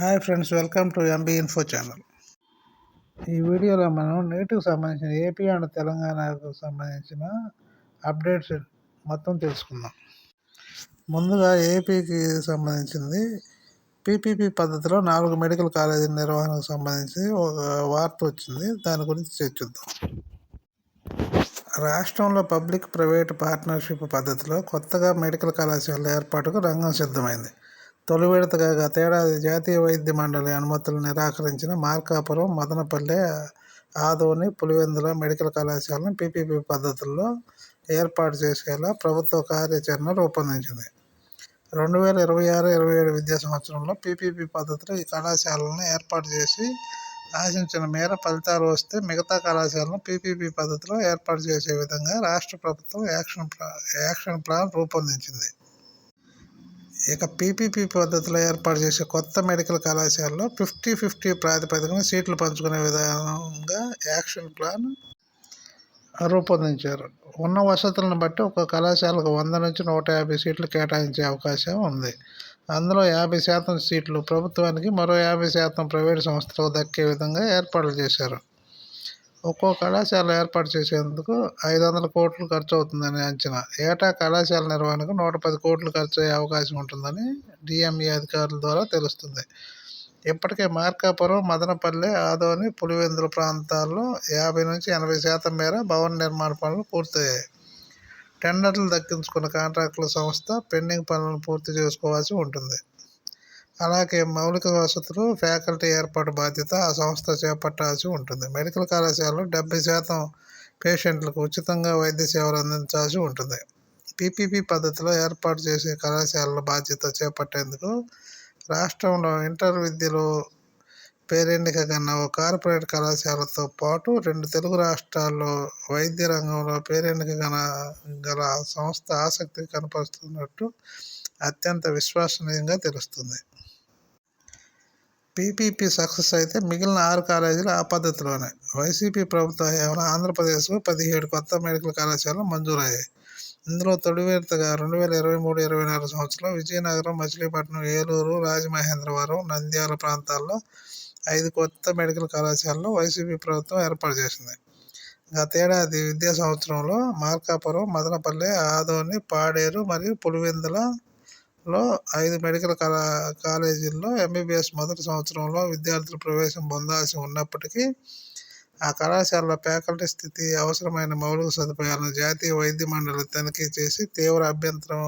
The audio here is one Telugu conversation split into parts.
Hi friends, welcome to MB info channel. ఈ వీడియోలో మనం నేటికి సంబంధించిన ఏపీ అండ్ తెలంగాణకు సంబంధించిన అప్డేట్స్ మొత్తం తెలుసుకుందాం. ముందుగా ఏపీకి సంబంధించింది పీపీపీ పద్ధతిలో 4 మెడికల్ కాలేజీల నిర్వహణకు సంబంధించి ఒక వార్త వచ్చింది. దాని గురించి చర్చిద్దాం. రాష్ట్రంలో పబ్లిక్ ప్రైవేట్ పార్ట్నర్షిప్ పద్ధతిలో కొత్తగా మెడికల్ కళాశాలల ఏర్పాటుకు రంగం సిద్ధమైంది. తొలి విడతగా గతేడాది జాతీయ వైద్య మండలి అనుమతులు నిరాకరించిన మార్కాపురం, మదనపల్లె, ఆదోని, పులివెందుల మెడికల్ కళాశాలను పీపీపీ పద్ధతుల్లో ఏర్పాటు చేసేలా ప్రభుత్వ కార్యాచరణ రూపొందించింది. 2026-27 విద్యా సంవత్సరంలో పీపీపీ పద్ధతిలో ఈ కళాశాలను ఏర్పాటు చేసి ఆశించిన మేర ఫలితాలు వస్తే మిగతా కళాశాలను పీపీపీ పద్ధతిలో ఏర్పాటు చేసే విధంగా రాష్ట్ర ప్రభుత్వం యాక్షన్ ప్లాన్ రూపొందించింది. ఇక పీపీపీ పద్ధతిలో ఏర్పాటు చేసే కొత్త మెడికల్ కళాశాలలో 50-50 ప్రాతిపదికన సీట్లు పంచుకునే విధంగా యాక్షన్ ప్లాన్ రూపొందించారు. ఉన్న వసతులను బట్టి ఒక కళాశాలకు 100 నుంచి 150 సీట్లు కేటాయించే అవకాశం ఉంది. అందులో 50% సీట్లు ప్రభుత్వానికి, మరో 50% ప్రైవేటు సంస్థలకు దక్కే విధంగా ఏర్పాట్లు చేశారు. ఒక్కో కళాశాల ఏర్పాటు చేసేందుకు 500 కోట్లు ఖర్చు అవుతుందని అంచనా. ఏటా కళాశాల నిర్వహణకు 110 కోట్లు ఖర్చు అయ్యే అవకాశం ఉంటుందని డిఎంఈ అధికారుల ద్వారా తెలుస్తుంది. ఇప్పటికే మార్కాపురం, మదనపల్లె, ఆదోని, పులివెందుల ప్రాంతాల్లో 50 నుంచి 80% మేర భవన నిర్మాణ పనులు పూర్తయ్యాయి. టెండర్లు దక్కించుకున్న కాంట్రాక్టుల సంస్థ పెండింగ్ పనులను పూర్తి చేసుకోవాల్సి ఉంటుంది. అలాగే మౌలిక వసతులు, ఫ్యాకల్టీ ఏర్పాటు బాధ్యత ఆ సంస్థ చేపట్టాల్సి ఉంటుంది. మెడికల్ కళాశాలలో 70% పేషెంట్లకు ఉచితంగా వైద్య సేవలు అందించాల్సి ఉంటుంది. పీపీపీ పద్ధతిలో ఏర్పాటు చేసే కళాశాలల బాధ్యత చేపట్టేందుకు రాష్ట్రంలో ఇంటర్ విద్యలో పేరెన్నిక కన్నా ఓ కార్పొరేట్ కళాశాలతో పాటు 2 తెలుగు రాష్ట్రాల్లో వైద్య రంగంలో పేరెన్నిక గల సంస్థ ఆసక్తి కనపరుస్తున్నట్టు అత్యంత విశ్వసనీయంగా తెలుస్తుంది. పీపీపీ సక్సెస్ అయితే మిగిలిన 6 కాలేజీలు ఆ పద్ధతిలోనే. వైసీపీ ప్రభుత్వ హయాంలో ఆంధ్రప్రదేశ్కు 17 కొత్త మెడికల్ కళాశాలలు మంజూరయ్యాయి. ఇందులో తొలి విడతగా 2023-24 సంవత్సరంలో విజయనగరం, మచిలీపట్నం, ఏలూరు, రాజమహేంద్రవరం, నంద్యాల ప్రాంతాల్లో 5 కొత్త మెడికల్ కళాశాలలు వైసీపీ ప్రభుత్వం ఏర్పాటు చేసింది. గతేడాది విద్యా సంవత్సరంలో మార్కాపురం, మదనపల్లె, ఆదోని, పాడేరు మరియు పులివెందులలో 5 మెడికల్ కాలేజీల్లో ఎంబీబీఎస్ మొదటి సంవత్సరంలో విద్యార్థులు ప్రవేశం పొందాల్సి ఉన్నప్పటికీ ఆ కళాశాలల ఫ్యాకల్టీ స్థితి, అవసరమైన మౌలిక సదుపాయాలను జాతీయ వైద్య మండలి తనిఖీ చేసి తీవ్ర అభ్యంతరం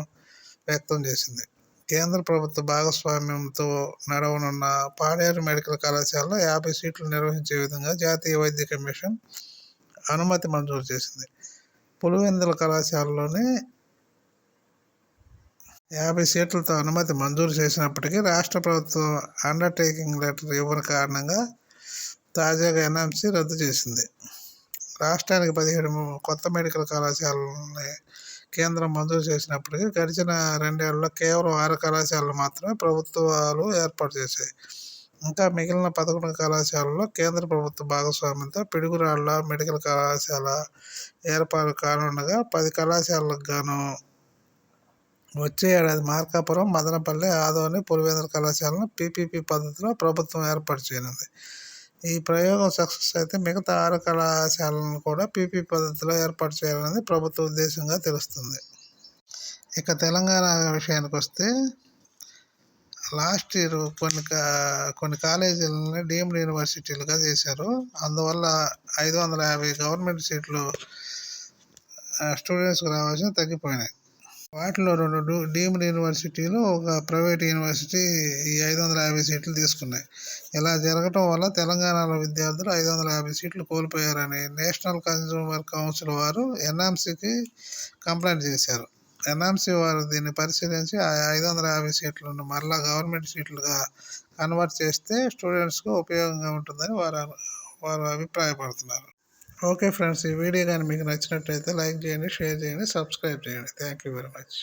వ్యక్తం చేసింది. కేంద్ర ప్రభుత్వ భాగస్వామ్యంతో నడవనున్న పాడేరు మెడికల్ కళాశాలలో 50 సీట్లు నిర్వహించే విధంగా జాతీయ వైద్య కమిషన్ అనుమతి మంజూరు చేసింది. పులివెందుల కళాశాలలోని 50 సీట్లతో అనుమతి మంజూరు చేసినప్పటికీ రాష్ట్ర ప్రభుత్వం అండర్టేకింగ్ లెటర్ ఇవ్వని కారణంగా తాజాగా ఎన్ఎంసీ రద్దు చేసింది. రాష్ట్రానికి 17 కొత్త మెడికల్ కళాశాలని కేంద్రం మంజూరు చేసినప్పటికీ గడిచిన 2 ఏళ్లలో కేవలం 6 కళాశాలలు మాత్రమే ప్రభుత్వాలు ఏర్పాటు చేశాయి. ఇంకా మిగిలిన 11 కళాశాలల్లో కేంద్ర ప్రభుత్వ భాగస్వామ్యంతో పిడుగురాళ్ల మెడికల్ కళాశాల ఏర్పాటు కానుండగా 10 కళాశాలలకు గాను వచ్చే ఏడాది మార్కాపురం, మదనపల్లె, ఆదోని, పులివెందుల కళాశాలను పీపీపీ పద్ధతిలో ప్రభుత్వం ఏర్పాటు చేయనుంది. ఈ ప్రయోగం సక్సెస్ అయితే మిగతా 6 కళాశాలను కూడా పీపీపీ పద్ధతిలో ఏర్పాటు చేయాలనేది ప్రభుత్వ ఉద్దేశంగా తెలుస్తుంది. ఇక తెలంగాణ విషయానికి వస్తే లాస్ట్ ఇయర్ కొన్ని కాలేజీలని డీమ్డ్ యూనివర్సిటీలుగా చేశారు. అందువల్ల 550 గవర్నమెంట్ సీట్లు స్టూడెంట్స్కి రావాల్సిన తగ్గిపోయినాయి. వాటిలో 2 డీమ్డ్ యూనివర్సిటీలు, ఒక ప్రైవేట్ యూనివర్సిటీ ఈ 550 సీట్లు తీసుకున్నాయి. ఇలా జరగటం వల్ల తెలంగాణలో విద్యార్థులు 550 సీట్లు కోల్పోయారని నేషనల్ కన్జ్యూమర్ కౌన్సిల్ వారు ఎన్ఎంసీకి కంప్లైంట్ చేశారు. ఎన్ఎంసీ వారు దీన్ని పరిశీలించి ఆ 550 సీట్లను మరలా గవర్నమెంట్ సీట్లుగా కన్వర్ట్ చేస్తే స్టూడెంట్స్కు ఉపయోగంగా ఉంటుందని వారు అభిప్రాయపడుతున్నారు. ఓకే ఫ్రెండ్స్, ఈ వీడియో కానీ మీకు నచ్చినట్లయితే లైక్ చేయండి, షేర్ చేయండి, సబ్స్క్రైబ్ చేయండి. Thank you very much.